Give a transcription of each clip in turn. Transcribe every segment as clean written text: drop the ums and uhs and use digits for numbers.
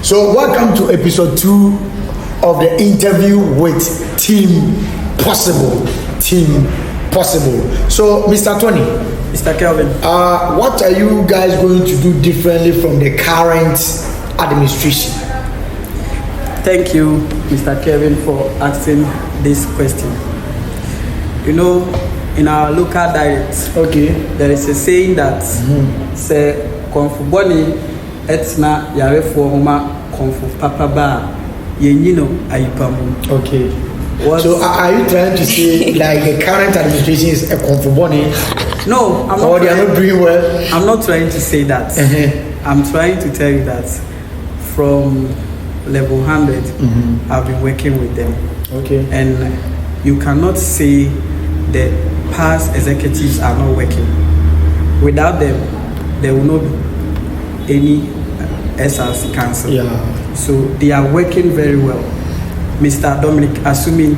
So welcome to episode 2 of the interview with Team Possible. So Mr. Tony, Mr. Kelvin, what are you guys going to do differently from the current administration? thank you, Mr. Kelvin, for asking this question. You know, in our local dialect, there is a saying that say konfuboni etna yarefo homa konfu papa ba yenyino ayipamu. Okay. So are you trying to say like the current administration is a konfuboni? No, I'm not. Or they are not doing well? I'm not trying to say that. I'm trying to tell you that from level 100, I've been working with them. Okay. And you cannot say the past executives are not working. Without them, there will not be any SRC council. Yeah. So they are working very well. Mr. Dominic Assuming,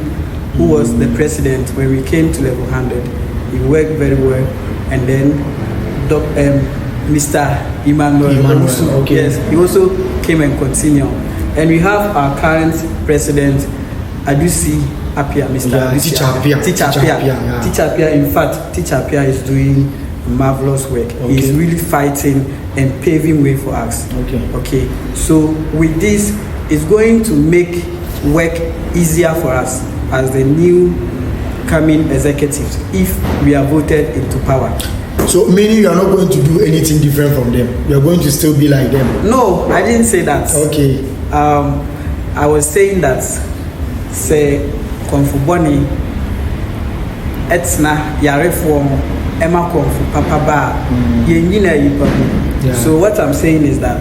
who was the president when we came to level 100, he worked very well. And then Mr. Emmanuel. Okay. Yes, he also came and continued. And we have our current president, Adusi Apia, Mr. Teacher Apia. Teacher Apia, in fact, Teacher Apia is doing marvelous work. Okay. He's really fighting and paving way for us. Okay. So with this, it's going to make work easier for us as the new coming executives if we are voted into power. So meaning you are not going to do anything different from them. You are going to still be like them. No, I didn't say that. Okay. I was saying that say konfuboni etna yarefo ema konfu papa ba yenyina yipamu. So what I'm saying is that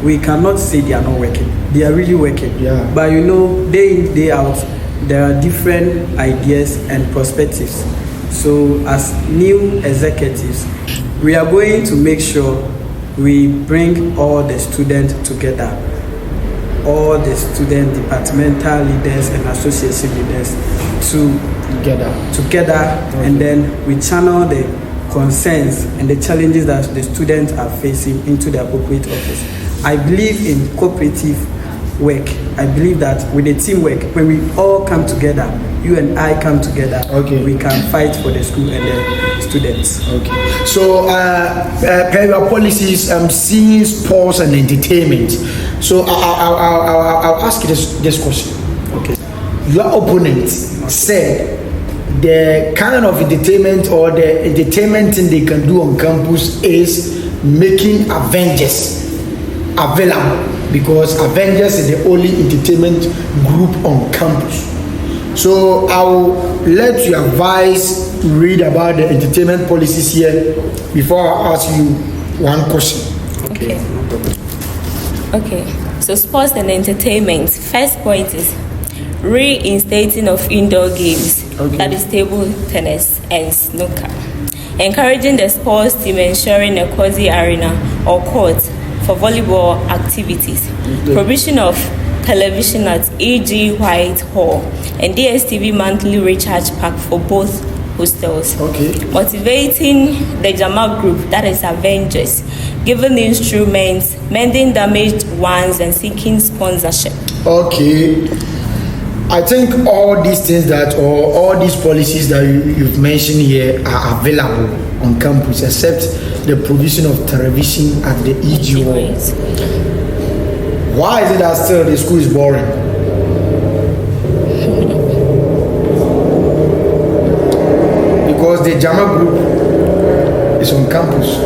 we cannot say they are not working. They are really working. Yeah. But you know, day in, day out, there are different ideas and perspectives. So as new executives, we are going to make sure we bring all the students together, all the student departmental leaders and association leaders together, and then we channel the concerns and the challenges that the students are facing into the appropriate office. I believe in cooperative work. I believe that with the teamwork, when we all come together, you and I come together, we can fight for the school and the students. Okay. So, per your policies, seeing sports and entertainment. So, I'll ask you this question. Okay. Your opponent said the kind of entertainment or the entertainment thing they can do on campus is making Avengers available, because Avengers is the only entertainment group on campus. So I'll let you advise, read about the entertainment policies here before I ask you one question. Okay. So sports and entertainment. First point is reinstating of indoor games, that is table tennis and snooker. Encouraging the sports team, ensuring a cozy arena or court for volleyball activities. Provision of television at E.G. Whitehall and DSTV monthly recharge pack for both hostels. Motivating the Jama group, that is Avengers, giving instruments, mending damaged ones, and seeking sponsorship. I think all these things or all these policies that you've mentioned here are available on campus, except the provision of television at the EG Hall. Why is it that still the school is boring? Because the Jama group is on campus.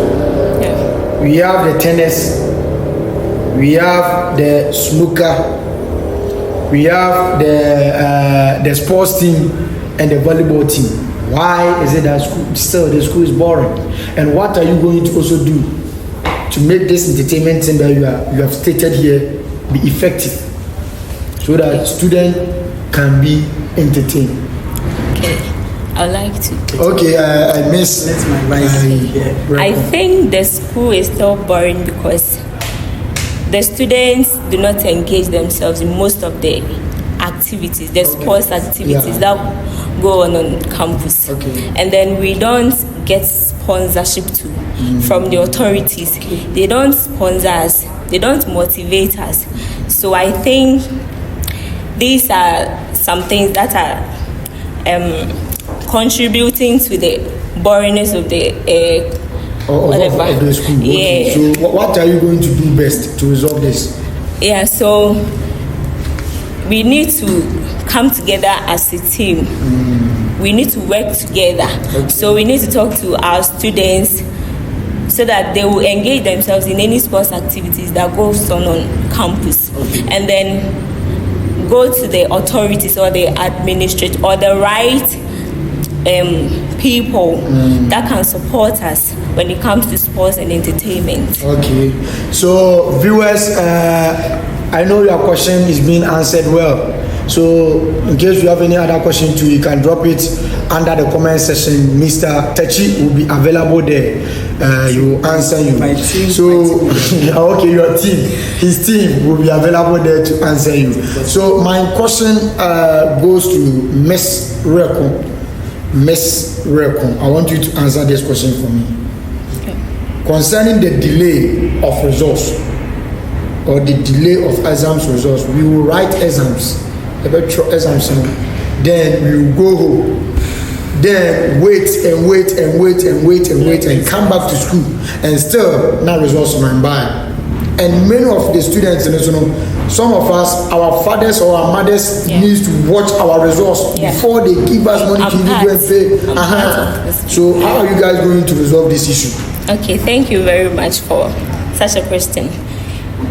We have the tennis, we have the snooker, we have the sports team and the volleyball team. Why is it that still the school is boring? And what are you going to also do to make this entertainment thing that you have stated here be effective, so that students can be entertained? I'd like to. I miss. That's my advice. I think the school is still boring because the students do not engage themselves in most of the activities, the sports activities that go on campus. And then we don't get sponsorship too from the authorities. They don't sponsor us, they don't motivate us, So I think these are some things that are contributing to the boringness of the of the school. Okay. Yeah. So what are you going to do best to resolve this? Yeah, so we need to come together as a team. We need to work together. Okay. So we need to talk to our students so that they will engage themselves in any sports activities that goes on campus. Okay. And then go to the authorities or the administrator or the right people that can support us when it comes to sports and entertainment. Okay. So viewers, I know your question is being answered well. So in case you have any other question too, you can drop it under the comment section. Mr. Techi will be available there. He will answer you. My team. So okay, your team, his team will be available there to answer you. So my question goes to Miss Rekom. Miss Rekom, I want you to answer this question for me. Okay. Concerning the delay of results or the delay of exams results, we will write exams, then we will go home, then wait and come back to school, and still no results on by. And many of the students, some of us, our fathers or our mothers needs to watch our results before they give us money to go and pay. So how are you guys going to resolve this issue? Okay, thank you very much for such a question.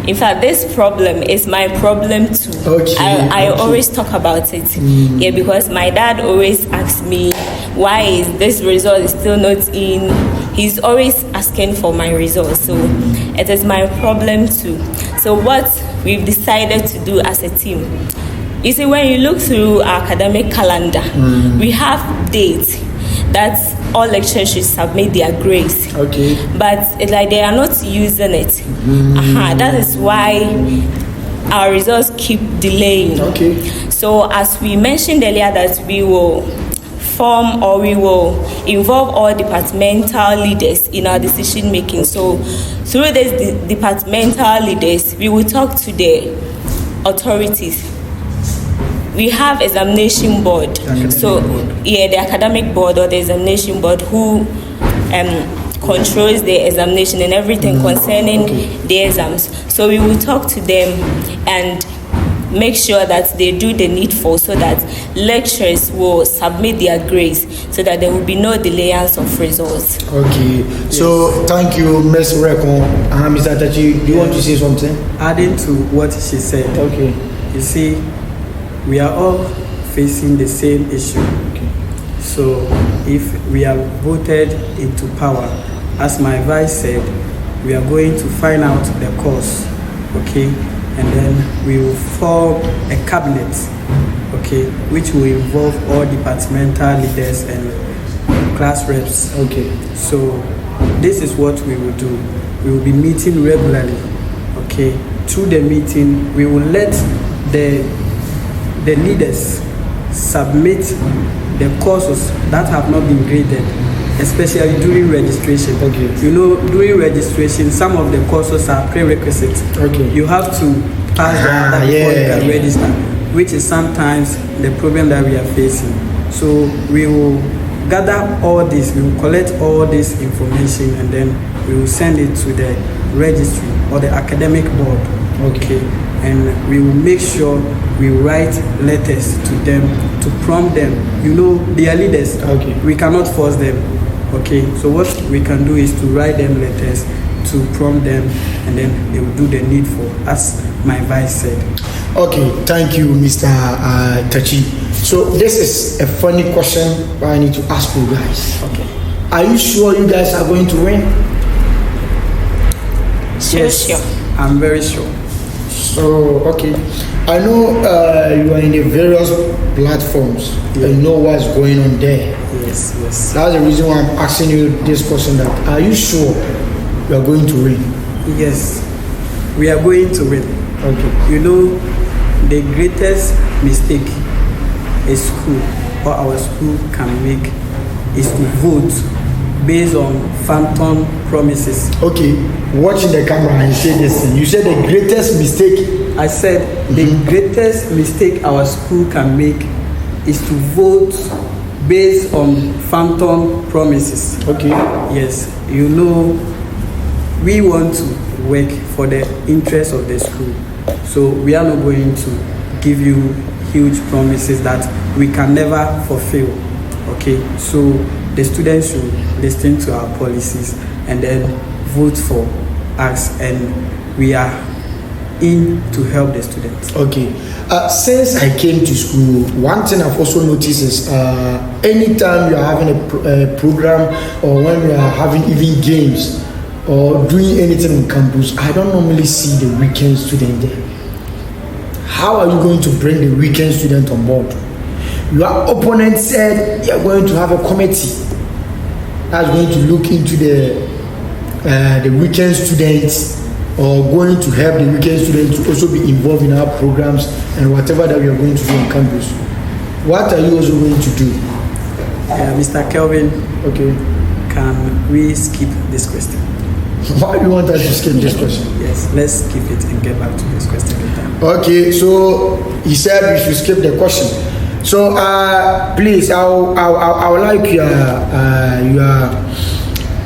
In fact, this problem is my problem too. Okay. I always talk about it. Yeah, because my dad always asks me, why is this result still not in? He's always asking for my results. So it is my problem too. So what we've decided to do as a team, you see, when you look through our academic calendar, we have dates that all lecturers should submit their grades. Okay. But it's like they are not using it. That is why our results keep delaying. Okay. So as we mentioned earlier, that we will form or we will involve all departmental leaders in our decision making. So through these departmental leaders, we will talk to the authorities. We have examination board. The academic board or the examination board who controls the examination and everything concerning the exams. So we will talk to them and make sure that they do the needful so that lecturers will submit their grades so that there will be no delayance of results. Okay. Yes. So thank you, Ms. Rekon. Mr. Tachi, do you want to say something? Adding to what she said. Okay. You see, we are all facing the same issue. Okay. So if we are voted into power, as my vice said, we are going to find out the cause, okay, and then we will form a cabinet, okay, which will involve all departmental leaders and class reps. Okay. So this is what we will do. We will be meeting regularly, okay. Through the meeting, we will let the leaders submit the courses that have not been graded, especially during registration. Okay. You know, during registration, some of the courses are prerequisites. Okay. You have to pass that before you can register, which is sometimes the problem that we are facing. So we will gather all this, we will collect all this information, and then we will send it to the registry or the academic board. Okay. And we will make sure we write letters to them to prompt them. You know, they are leaders. Okay. We cannot force them. Okay. So what we can do is to write them letters to prompt them, and then they will do the needful, as my vice said. Okay. Thank you, Mr. Tachi. So this is a funny question, but I need to ask you guys. Okay. Are you sure you guys are going to win? Yes. Sure. I'm very sure. So, okay. I know you are in the various platforms. Yeah. You know what's going on there. Yes, yes. That's the reason why I'm asking you this question, that are you sure you are going to win? Yes, we are going to win. Okay. You know, the greatest mistake a school or our school can make is to vote based on phantom promises. Okay, watching the camera and say this thing. You said the greatest mistake. I said the greatest mistake our school can make is to vote based on phantom promises. Okay. Yes, we want to work for the interest of the school. So we are not going to give you huge promises that we can never fulfill. Okay, so the students should listen to our policies and then vote for us, and we are in to help the students. Okay. Since I came to school, one thing I've also noticed is anytime you are having a program, or when we are having even games or doing anything on campus, I don't normally see the weekend student there. How are you going to bring the weekend student on board? Your opponent said you are going to have a committee that's going to look into the weekend students, or going to help the weekend students to also be involved in our programs and whatever that we are going to do on campus. What are you also going to do? Mr. Kelvin, okay, can we skip this question? Why do you want us to skip this question? Yes, let's skip it and get back to this question later. Okay, so he said we should skip the question. So please, I would like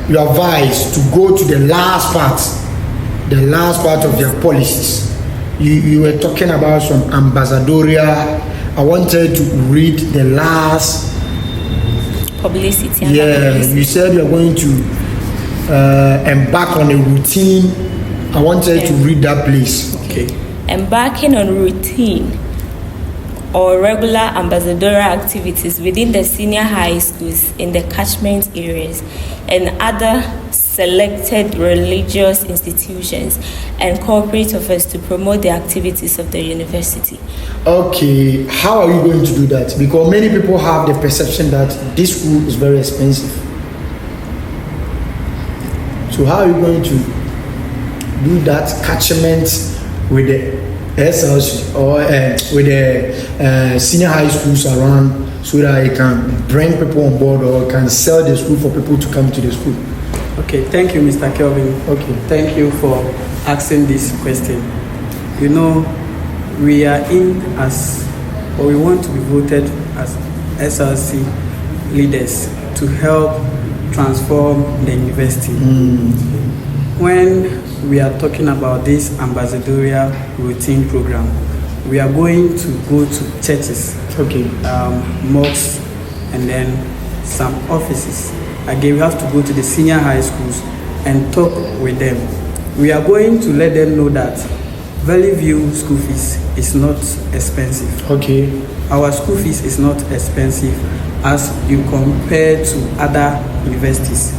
your advice to go to the last part of their policies. You were talking about some ambassadorial. I wanted to read the last publicity. You said you're going to embark on a routine. I wanted to read that, please. Okay. Embarking on routine or regular ambassadorial activities within the senior high schools in the catchment areas and other selected religious institutions and corporate offers to promote the activities of the university. Okay, how are you going to do that? Because many people have the perception that this school is very expensive. So how are you going to do that catchment with the SLC or with the senior high schools around, so that it can bring people on board or can sell the school for people to come to the school? Okay, thank you, Mr. Kelvin. Okay. Thank you for asking this question. We are we want to be voted as SLC leaders to help transform the university. When we are talking about this ambassadorial routine program, we are going to go to churches, mosques, and then some offices. Again, we have to go to the senior high schools and talk with them. We are going to let them know that Valley View school fees is not expensive. Okay. Our school fees is not expensive as you compare to other universities.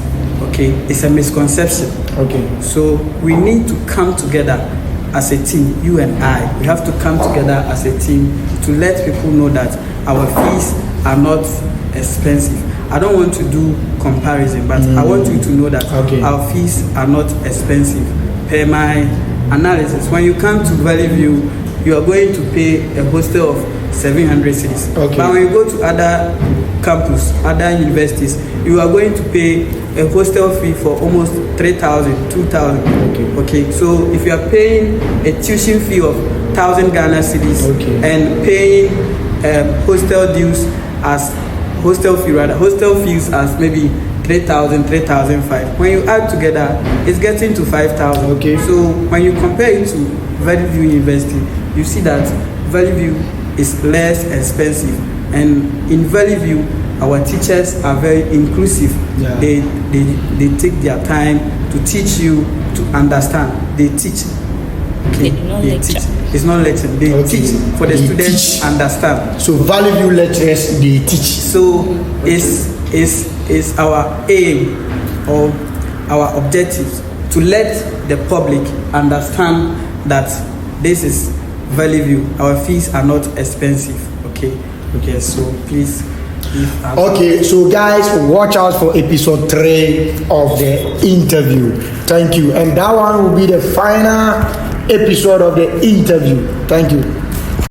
Okay, it's a misconception. Okay. So we need to come together as a team, you and I. We have to come together as a team to let people know that our fees are not expensive. I don't want to do comparison, but I want you to know that our fees are not expensive. Per my analysis, when you come to Valley View, you are going to pay a hostel of 700 cedis. But when you go to other campus, other universities, you are going to pay a hostel fee for almost 3,000, 2,000. Okay. So if you are paying a tuition fee of 1,000 Ghana cedis and paying hostel fees as maybe 3,000, 3,500. When you add together, it's getting to 5,000. Okay. So when you compare it to Valley View University, you see that Valley View is less expensive. And in Valley View, our teachers are very inclusive. Yeah. They take their time to teach you to understand. They teach. Okay. They teach. It's not lecture. They teach for the students to understand. So Valley View lecturers, they teach. So it's our aim or our objective to let the public understand that this is Valley View. Our fees are not expensive. Okay. So please. Okay, so guys, watch out for episode 3 of the interview. Thank you. And that one will be the final episode of the interview. Thank you.